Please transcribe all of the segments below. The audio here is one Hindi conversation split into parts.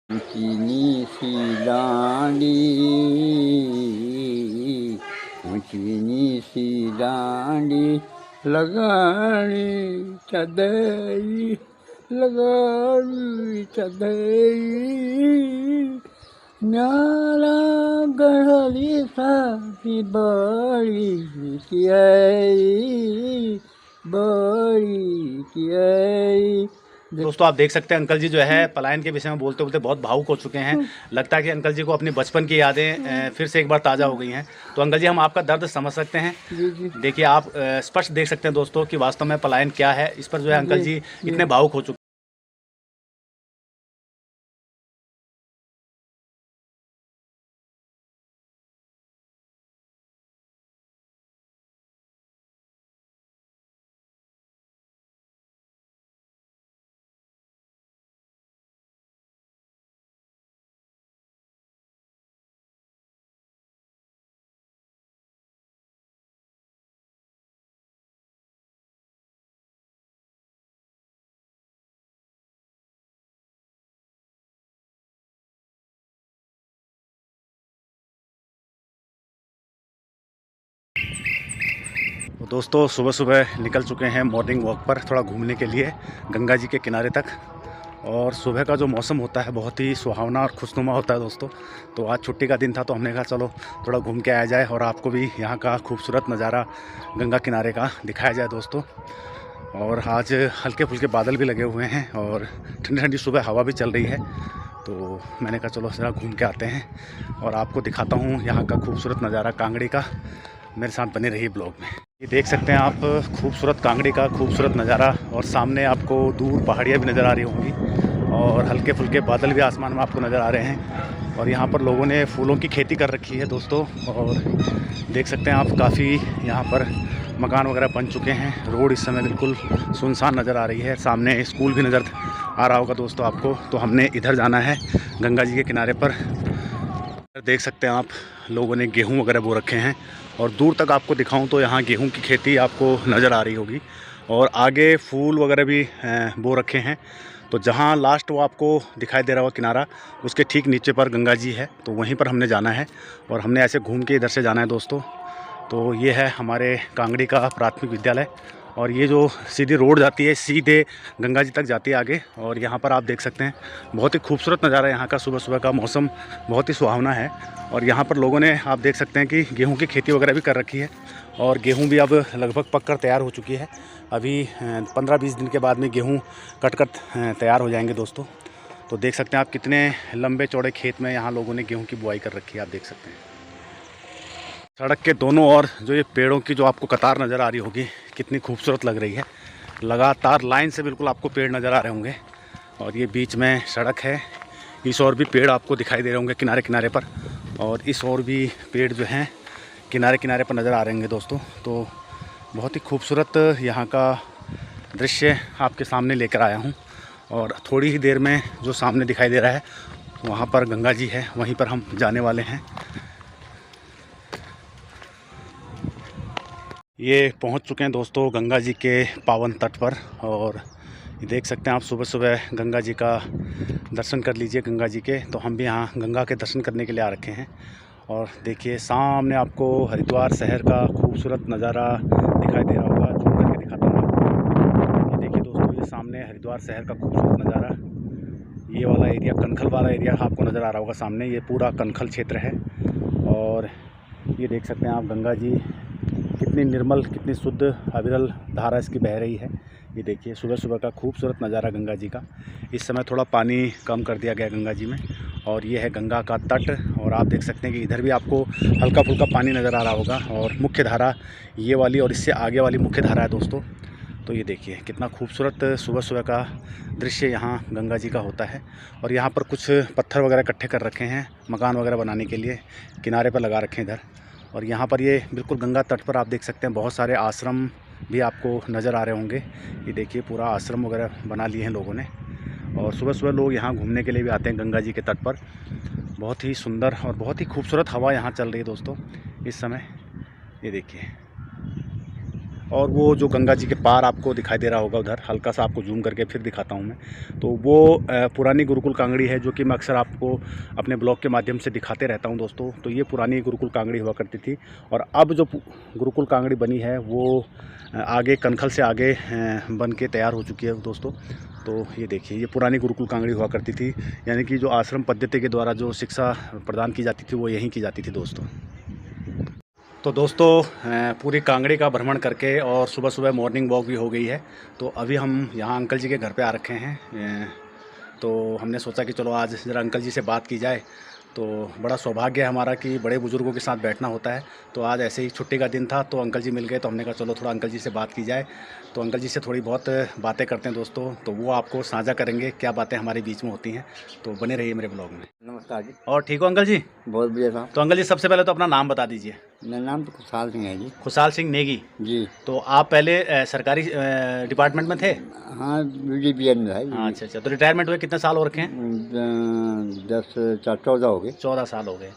ऊँची सी डांडी, ऊँची सी डांडी लगानी चदई, लगानी चदई, न्याला गढ़ली साथी बड़ी कियाई, बड़ी कियाई। दोस्तों आप देख सकते हैं अंकल जी जो है पलायन के विषय में बोलते बोलते बहुत भावुक हो चुके हैं। लगता है कि अंकल जी को अपनी बचपन की यादें फिर से एक बार ताज़ा हो गई हैं। तो अंकल जी हम आपका दर्द समझ सकते हैं। देखिए आप स्पष्ट देख सकते हैं दोस्तों कि वास्तव में पलायन क्या है। इस पर जो है अंकल जी इतने भावुक हो चुके हैं। तो दोस्तों सुबह सुबह निकल चुके हैं मॉर्निंग वॉक पर थोड़ा घूमने के लिए गंगा जी के किनारे तक। और सुबह का जो मौसम होता है बहुत ही सुहावना और खुशनुमा होता है दोस्तों। तो आज छुट्टी का दिन था तो हमने कहा चलो थोड़ा घूम के आया जाए और आपको भी यहाँ का खूबसूरत नज़ारा गंगा किनारे का दिखाया जाए दोस्तों। और आज हल्के फुल्के बादल भी लगे हुए हैं और ठंडी ठंडी सुबह हवा भी चल रही है। तो मैंने कहा चलो ज़रा घूम के आते हैं और आपको दिखाता हूँ यहाँ का खूबसूरत नज़ारा कांगड़ी का। मेरे साथ बने रहिए ब्लॉग में। ये देख सकते हैं आप खूबसूरत कांगड़ी का खूबसूरत नज़ारा और सामने आपको दूर पहाड़ियाँ भी नज़र आ रही होंगी और हल्के फुल्के बादल भी आसमान में आपको नज़र आ रहे हैं। और यहाँ पर लोगों ने फूलों की खेती कर रखी है दोस्तों। और देख सकते हैं आप काफ़ी यहाँ पर मकान वगैरह बन चुके हैं। रोड इस समय बिल्कुल सुनसान नज़र आ रही है। सामने स्कूल भी नज़र आ रहा होगा दोस्तों आपको। तो हमने इधर जाना है गंगा जी के किनारे पर। देख सकते हैं आप लोगों ने गेहूं वगैरह बो रखे हैं और दूर तक आपको दिखाऊं तो यहाँ गेहूं की खेती आपको नज़र आ रही होगी। और आगे फूल वगैरह भी बो रखे हैं। तो जहाँ लास्ट वो आपको दिखाई दे रहा होगा किनारा, उसके ठीक नीचे पर गंगा जी है। तो वहीं पर हमने जाना है और हमने ऐसे घूम के इधर से जाना है दोस्तों। तो ये है हमारे कांगड़ी का प्राथमिक विद्यालय और ये जो सीधी रोड जाती है सीधे गंगा जी तक जाती है आगे। और यहाँ पर आप देख सकते हैं बहुत ही खूबसूरत नज़ारा यहाँ का। सुबह सुबह का मौसम बहुत ही सुहावना है और यहाँ पर लोगों ने आप देख सकते हैं कि गेहूं की खेती वगैरह भी कर रखी है और गेहूं भी अब लगभग पककर तैयार हो चुकी है। अभी 15-20 दिन के बाद में गेहूँ कट कर तैयार हो जाएंगे दोस्तों। तो देख सकते हैं आप कितने लंबे चौड़े खेत में यहाँ लोगों ने गेहूँ की बुआई कर रखी है, आप देख सकते हैं। सड़क के दोनों ओर जो ये पेड़ों की जो आपको कतार नज़र आ रही होगी कितनी खूबसूरत लग रही है। लगातार लाइन से बिल्कुल आपको पेड़ नज़र आ रहे होंगे और ये बीच में सड़क है। इस ओर भी पेड़ आपको दिखाई दे रहे होंगे किनारे किनारे पर और इस ओर भी पेड़ जो हैं किनारे किनारे पर नज़र आ रहे होंगे दोस्तों। तो बहुत ही खूबसूरत यहाँ का दृश्य आपके सामने लेकर आया हूँ। और थोड़ी ही देर में जो सामने दिखाई दे रहा है वहाँ पर गंगा जी है, वहीं पर हम जाने वाले हैं। ये पहुंच चुके हैं दोस्तों गंगा जी के पावन तट पर। और ये देख सकते हैं आप सुबह सुबह गंगा जी का दर्शन कर लीजिए गंगा जी के। तो हम भी यहाँ गंगा के दर्शन करने के लिए आ रखे हैं। और देखिए सामने आपको हरिद्वार शहर का खूबसूरत नज़ारा दिखाई दे रहा होगा। झूम करके दिखाता हूँ आपको। ये देखिए दोस्तों ये सामने हरिद्वार शहर का खूबसूरत नज़ारा। ये वाला एरिया कनखल वाला एरिया आपको नज़र आ रहा होगा सामने। ये पूरा कनखल क्षेत्र है। और ये देख सकते हैं आप गंगा जी कितनी निर्मल कितनी शुद्ध अविरल धारा इसकी बह रही है। ये देखिए सुबह सुबह का खूबसूरत नज़ारा गंगा जी का। इस समय थोड़ा पानी कम कर दिया गया गंगा जी में और ये है गंगा का तट। और आप देख सकते हैं कि इधर भी आपको हल्का फुल्का पानी नज़र आ रहा होगा और मुख्य धारा ये वाली और इससे आगे वाली मुख्य धारा है दोस्तों। तो ये देखिए कितना खूबसूरत सुबह सुबह का दृश्य यहाँ गंगा जी का होता है। और यहाँ पर कुछ पत्थर वगैरह इकट्ठे कर रखे हैं मकान वगैरह बनाने के लिए, किनारे पर लगा रखे हैं इधर। और यहाँ पर ये बिल्कुल गंगा तट पर आप देख सकते हैं बहुत सारे आश्रम भी आपको नज़र आ रहे होंगे। ये देखिए पूरा आश्रम वगैरह बना लिए हैं लोगों ने। और सुबह सुबह लोग यहाँ घूमने के लिए भी आते हैं गंगा जी के तट पर। बहुत ही सुंदर और बहुत ही खूबसूरत हवा यहाँ चल रही है दोस्तों इस समय। ये देखिए और वो जो गंगा जी के पार आपको दिखाई दे रहा होगा उधर, हल्का सा आपको जूम करके फिर दिखाता हूँ मैं, तो वो पुरानी गुरुकुल कांगड़ी है जो कि मैं अक्सर आपको अपने ब्लॉग के माध्यम से दिखाते रहता हूँ दोस्तों। तो ये पुरानी गुरुकुल कांगड़ी हुआ करती थी, और अब जो गुरुकुल कांगड़ी बनी है वो आगे कनखल से आगे बन के तैयार हो चुकी है दोस्तों। तो ये देखिए, ये पुरानी गुरुकुल कांगड़ी हुआ करती थी, यानी कि जो आश्रम पद्धति के द्वारा जो शिक्षा प्रदान की जाती थी वो यहीं की जाती थी दोस्तों। तो दोस्तों पूरी कांगड़ी का भ्रमण करके और सुबह सुबह मॉर्निंग वॉक भी हो गई है। तो अभी हम यहाँ अंकल जी के घर पे आ रखे हैं। तो हमने सोचा कि चलो आज ज़रा अंकल जी से बात की जाए। तो बड़ा सौभाग्य है हमारा कि बड़े बुज़ुर्गों के साथ बैठना होता है। तो आज ऐसे ही छुट्टी का दिन था तो अंकल जी मिल गए, तो हमने कहा चलो थोड़ा अंकल जी से बात की जाए। तो अंकल जी से थोड़ी बहुत बातें करते हैं दोस्तों, तो वो आपको साझा करेंगे क्या बातें हमारे बीच में होती हैं। तो बने रहिए मेरे ब्लॉग में। नमस्कार जी। और ठीक हो अंकल जी? बहुत बढ़िया साहब। तो अंकल जी सबसे पहले तो अपना नाम बता दीजिए। मेरा नाम तो खुशहाल सिंह है जी। खुशहाल सिंह नेगी जी। तो आप पहले सरकारी डिपार्टमेंट में थे? हाँ, BDPN में है जी। अच्छा अच्छा। तो रिटायरमेंट हुए कितने साल हो रखे हैं? 14 हो गए। 14 साल हो गए।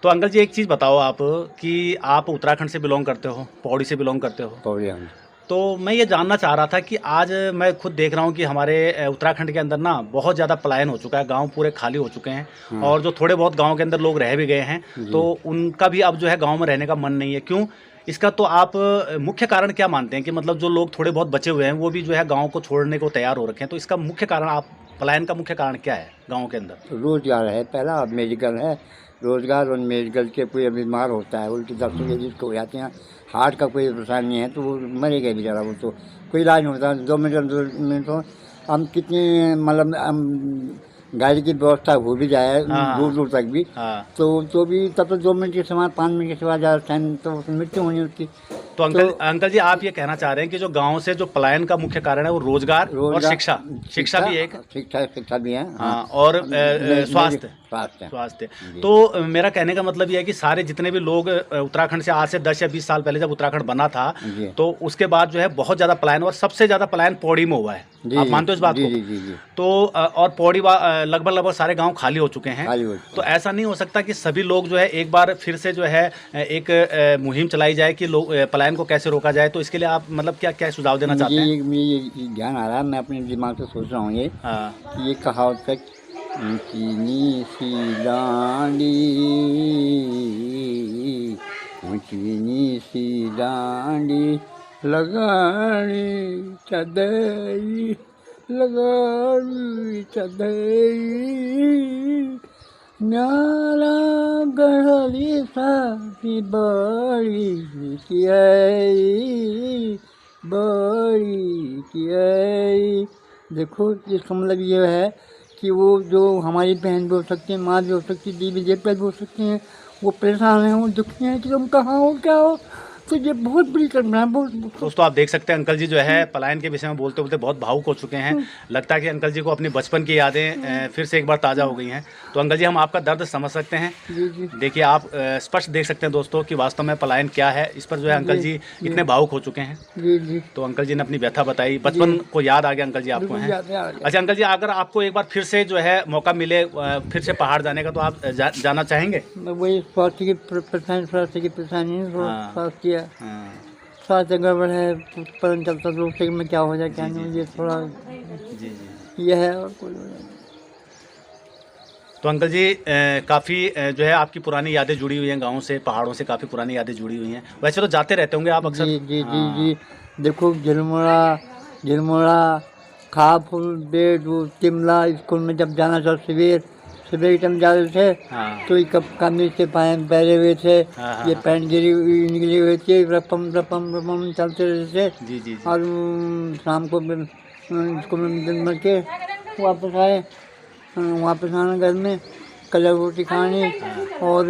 तो अंकल जी एक चीज़ बताओ आप कि आप उत्तराखंड से बिलोंग करते हो, पौड़ी से बिलोंग करते हो। पौड़ी हम। तो मैं ये जानना चाह रहा था कि आज मैं खुद देख रहा हूँ कि हमारे उत्तराखंड के अंदर ना बहुत ज़्यादा पलायन हो चुका है, गांव पूरे खाली हो चुके हैं। और जो थोड़े बहुत गांव के अंदर लोग रह भी गए हैं तो उनका भी अब जो है गांव में रहने का मन नहीं है। क्यों? इसका तो आप मुख्य कारण क्या मानते हैं कि मतलब जो लोग थोड़े बहुत बचे हुए हैं वो भी जो है गाँव को छोड़ने को तैयार हो रखे हैं, तो इसका मुख्य कारण आप पलायन का मुख्य कारण क्या है गाँव के अंदर? रोजगार है पहला, अब मेडिकल है। रोजगार और मेडिकल के कोई बीमार होता है, उल्टी दस्तक जिसको हो जाते हैं, हार्ट का कोई परेशानी नहीं है तो वो मरेगा बेचारा, वो तो कोई इलाज नहीं होता। 2 मिनट तो हम कितनी मतलब हम गाड़ी की व्यवस्था हो भी जाए दूर दूर तक भी, तो भी तब तो 2 मिनट के समान 5 मिनट के सिवा ज़्यादा टाइम तो मृत्यु होनी उसकी। तो अंकल जी आप ये कहना चाह रहे हैं कि जो गांव से जो पलायन का मुख्य कारण है वो रोजगार और शिक्षा भी एक शिक्षा भी है। हाँ, और स्वास्थ्य। तो मेरा कहने का मतलब ये है कि सारे जितने भी लोग उत्तराखंड से आज से 10 या 20 साल पहले जब उत्तराखंड बना था तो उसके बाद जो है बहुत ज्यादा पलायन, और सबसे ज्यादा पलायन पौड़ी में हुआ है। आप मानते हो इस बात को? तो और पौड़ी लगभग सारे गांव खाली हो चुके हैं। तो ऐसा नहीं हो सकता कि सभी लोग जो है एक बार फिर से जो है एक मुहिम चलाई जाए कि लोग पलायन को कैसे रोका जाए? तो इसके लिए आप मतलब क्या क्या सुझाव देना चाहते हैं? ये ध्यान आ रहा है, मैं अपने दिमाग से सोच रहा हूँ ये कहावत है, ऊंची सी डांडी ऊंची सी डांडी लगानी चदई लगानी चदई न्याला गढ़ली साथी बड़ी की। देखो इसका मतलब ये है कि वो जो हमारी बहन भी हो सकती है, माँ भी हो सकती है, दीदी जेठा भी हो सकती हैं, वो परेशान हैं, वो दुखी हैं कि तुम कहाँ हो क्या हो। तो ये बहुत बड़ी कठिनाई है। बहुत दोस्तों आप देख सकते हैं अंकल जी जो है पलायन के विषय में बोलते बोलते बहुत भावुक हो चुके हैं। लगता है कि अंकल जी को अपनी बचपन की यादें फिर से एक बार ताज़ा हो गई हैं। तो अंकल जी हम आपका दर्द समझ सकते हैं। देखिए आप स्पष्ट देख सकते हैं दोस्तों कि वास्तव में पलायन क्या है। इस पर जो है अंकल जी इतने भावुक हो चुके हैं। तो अंकल जी ने अपनी व्यथा बताई, बचपन को याद आ गया अंकल जी आपको है। अच्छा अंकल जी, अगर आपको एक बार फिर से जो है मौका मिले फिर से पहाड़ जाने का तो आप जाना चाहेंगे? वही स्वास्थ्य की परेशानी स्वास्थ्य गड़बड़ है, पता नहीं चलता दूर से में क्या हो जाए क्या नहीं, ये थोड़ा ये है और कोई। तो अंकल जी काफ़ी जो है आपकी पुरानी यादें जुड़ी हुई हैं गाँव से, पहाड़ों से काफ़ी पुरानी यादें जुड़ी हुई हैं। वैसे तो जाते रहते होंगे आप अक्सर? जी। देखो झिलमुड़ा खापुर बेड तिमला स्कूल में जब जाना था सुबह के टाइम जाते थे तो ये कमीज से पहरे हुए थे, ये पैंट निकली हुई थी, रपम चलते रहते थे। और शाम को स्कूल में दिन भर के वापस आना घर में, कलर रोटी खानी, और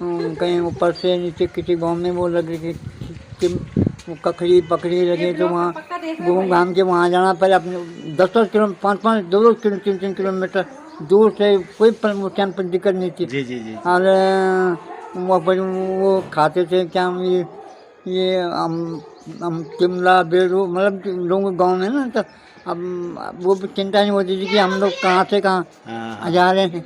कहीं ऊपर से नीचे किसी गाँव में वो लग रही थी ककड़ी पकड़ी लगे तो वहाँ घूम घाम के वहाँ जाना। पहले अपने 10-10 किलोमीटर 5-5 2-2 किलोमीटर 3-3 किलोमीटर दूर से कोई टाइम पर दिक्कत नहीं थी। जी। और वो खाते थे क्या ये हम शिमला बेड़ू मतलब लोगों गाँव में ना, तो अब वो भी चिंता नहीं होती थी कि हम लोग कहाँ से कहाँ जा रहे हैं।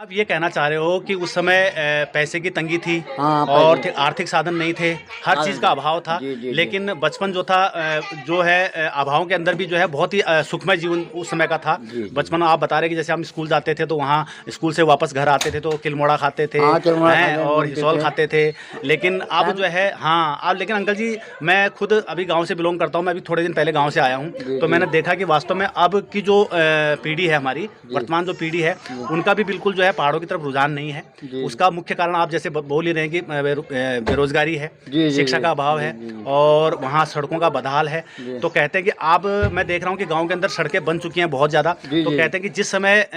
आप ये कहना चाह रहे हो कि उस समय पैसे की तंगी थी हाँ, और पैसे। आर्थिक साधन नहीं थे, हर चीज़ का अभाव था। जी, जी, जी। लेकिन बचपन जो था जो है अभाव के अंदर भी जो है बहुत ही सुखमय जीवन उस समय का था। जी, जी। बचपन आप बता रहे कि जैसे हम स्कूल जाते थे तो वहाँ स्कूल से वापस घर आते थे तो किलमोड़ा खाते थे, हाँ, किलमोड़ा हैं, खाते और थे, हिसौल थे। खाते थे। लेकिन अब जो है हाँ अब लेकिन अंकल जी मैं खुद अभी गाँव से बिलोंग करता हूँ, मैं अभी थोड़े दिन पहले गाँव से आया हूँ। जी, तो जी। मैंने देखा कि वास्तव में अब की जो पीढ़ी है हमारी, वर्तमान जो पीढ़ी है, उनका भी बिल्कुल जो है पहाड़ों की तरफ रुझान नहीं है। जी। उसका मुख्य कारण आप जैसे बोल ही रहे हैं कि बेरोजगारी है, जी, जी, शिक्षा जी, का अभाव जी, है, जी, जी। और वहाँ सड़कों का बदहाल है। जी। तो कहते हैं कि अब मैं देख रहा हूँ कि गांव के अंदर सड़कें बन चुकी हैं बहुत ज़्यादा। जी, तो जी। कहते हैं कि जिस समय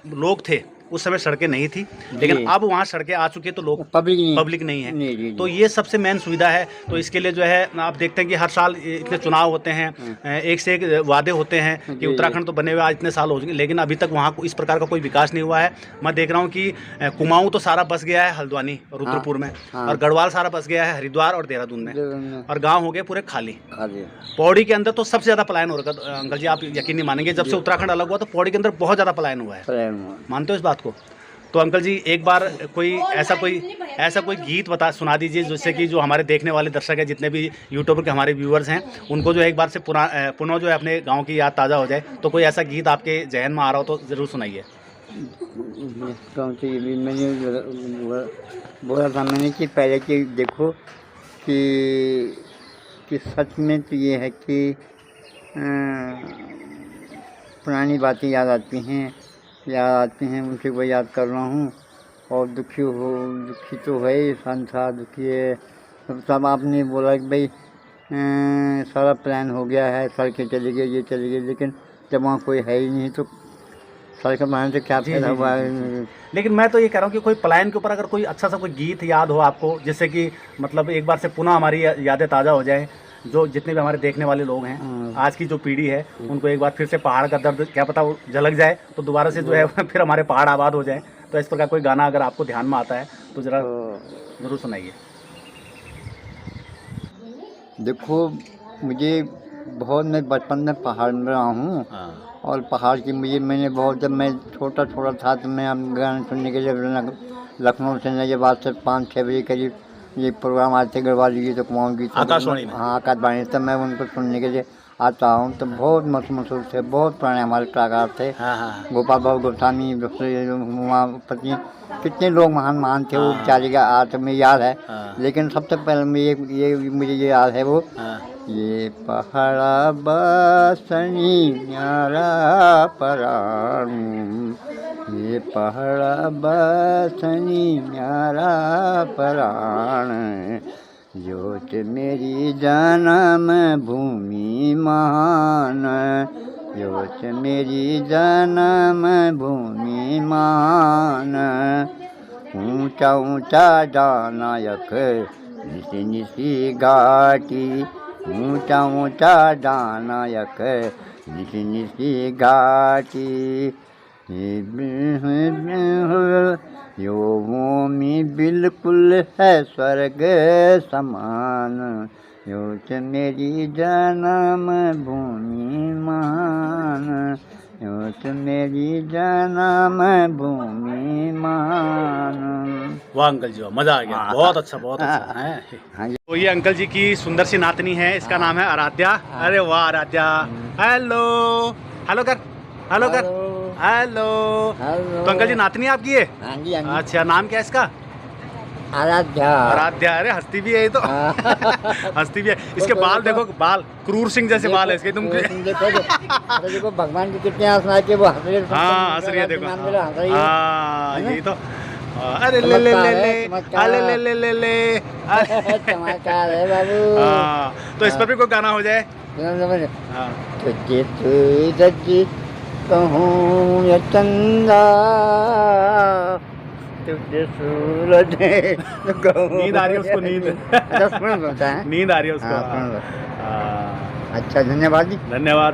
लोग थे उस समय सड़कें नहीं थी, लेकिन जी। अब वहाँ सड़कें आ चुकी हैं तो लोग पब्लिक नहीं है। नहीं, जी, तो जी। ये सबसे मेन सुविधा है। तो इसके लिए जो है आप देखते हैं कि हर साल इतने चुनाव होते हैं, एक से एक वादे होते हैं कि जी, उत्तराखंड तो बने हुए आज इतने साल हो चुके, लेकिन अभी तक वहाँ इस प्रकार का कोई विकास नहीं हुआ है। मैं देख रहा हूँ कि कुमाऊँ तो सारा बस गया है हल्द्वानी रुद्रपुर में, हाँ। और गढ़वाल सारा बस गया है हरिद्वार और देहरादून में, और गाँव हो गए पूरे खाली। पौड़ी के अंदर तो सबसे ज़्यादा पलायन हो रहा है अंकल जी, आप यकीन नहीं मानेंगे। जब से उत्तराखंड अलग हुआ तो पौड़ी के अंदर बहुत ज़्यादा पलायन हुआ है। मानते हो इस बात को? तो अंकल जी एक बार कोई ऐसा कोई गीत सुना दीजिए जिससे कि जो हमारे देखने वाले दर्शक हैं, जितने भी यूट्यूबर के हमारे व्यूअर्स हैं, उनको जो है एक बार से पुनः जो है अपने गांव की याद ताज़ा हो जाए। तो कोई ऐसा गीत आपके जहन में आ रहा हो तो ज़रूर सुनाइए। मैंने बोला था मैंने कि पहले कि देखो कि सच में तो ये है कि पुरानी बातें याद आती हैं, उनसे वो याद कर रहा हूँ। और दुखी तो है ये संसार, दुखी है सब। आपने बोला कि भाई सारा प्लान हो गया है, सड़कें चली गई, ये चली गई, लेकिन जब वहाँ कोई है ही नहीं तो सड़कें बनाने से क्या फायदा हुआ है? लेकिन मैं तो ये कह रहा हूँ कि कोई प्लान के ऊपर अगर कोई अच्छा सा कोई गीत याद हो आपको, जिससे कि मतलब एक बार से पुनः हमारी यादें ताज़ा हो जाएं, जो जितने भी हमारे देखने वाले लोग हैं, आज की जो पीढ़ी है, उनको एक बार फिर से पहाड़ का दर्द क्या पता वो झलक जाए, तो दोबारा से जो है फिर हमारे पहाड़ आबाद हो जाए। तो इस प्रकार कोई गाना अगर आपको ध्यान में आता है तो ज़रा ज़रूर सुनाइए। देखो मुझे बहुत, मैं बचपन में पहाड़ में रहा हूँ, और पहाड़ की मैंने बहुत, जब मैं छोटा था तो मैं गाने सुनने के लिए लखनऊ से जब आज से 5-6 बजे करीब ये प्रोग्राम आते थे, गढ़वाल गीत तो कुमाऊँ गीत, आकाशवाणी में। हाँ आकाशवाणी, तब मैं उनको सुनने के लिए आता हूँ। तो बहुत मशहूर थे, बहुत पुराने हमारे कलाकार थे। गोपाल बाबू गोस्वामी, उमापति, कितने लोग महान थे वो बेचारे का आज में याद है। लेकिन सबसे पहले मुझे ये याद है वो ये पहाड़ा बासनी न्यारा पराण, ये पहाड़ा बासनी न्यारा पराण, जोत मेरी जन्म भूमि महान, जोत मेरी जन्म भूमि महान, ऊंचा ऊंचा दानायक निसी निसी घाटी, ऊंचा ऊंचा दानायक निसी निसी घाटी, यो भूमि बिल्कुल है स्वर्ग समान, यो मेरी जन्म भूमि महान, यो मेरी जन्म भूमि महान। वाह अंकल जी, वाह, मज़ा आ गया। बहुत अच्छा, बहुत अच्छा है। तो ये अंकल जी की सुंदर सी नातनी है, इसका नाम है आराध्या। अरे वाह आराध्या, हेलो हेलो कर, हेलो कर, हेलो। तो अंकल जी नातनी आपकी है? हाँ जी, हाँ जी। अच्छा, नाम क्या है इसका? आराध्या। आराध्या, अरे हंसती भी है ये तो। हंसती भी है। इसके बाल देखो, बाल क्रूर सिंह जैसे बाल है इसके। तुम देखो भगवान की कितने आसना के वो हंस रही है। हाँ हंस रही है, देखो। हाँ यही तो। अरे ले ले ले ले, अरे ले ले ले ले, चमत्कार है बाबू। हाँ तो इस पर भी कोई गाना हो जाए। हाँ तुझे सूरज कहूँ या चंदा, तुझे सूरज नींद आ रही है उसको, नींद। नींद आ नींद आ रही है उसको। अच्छा धन्यवाद जी। धन्यवाद।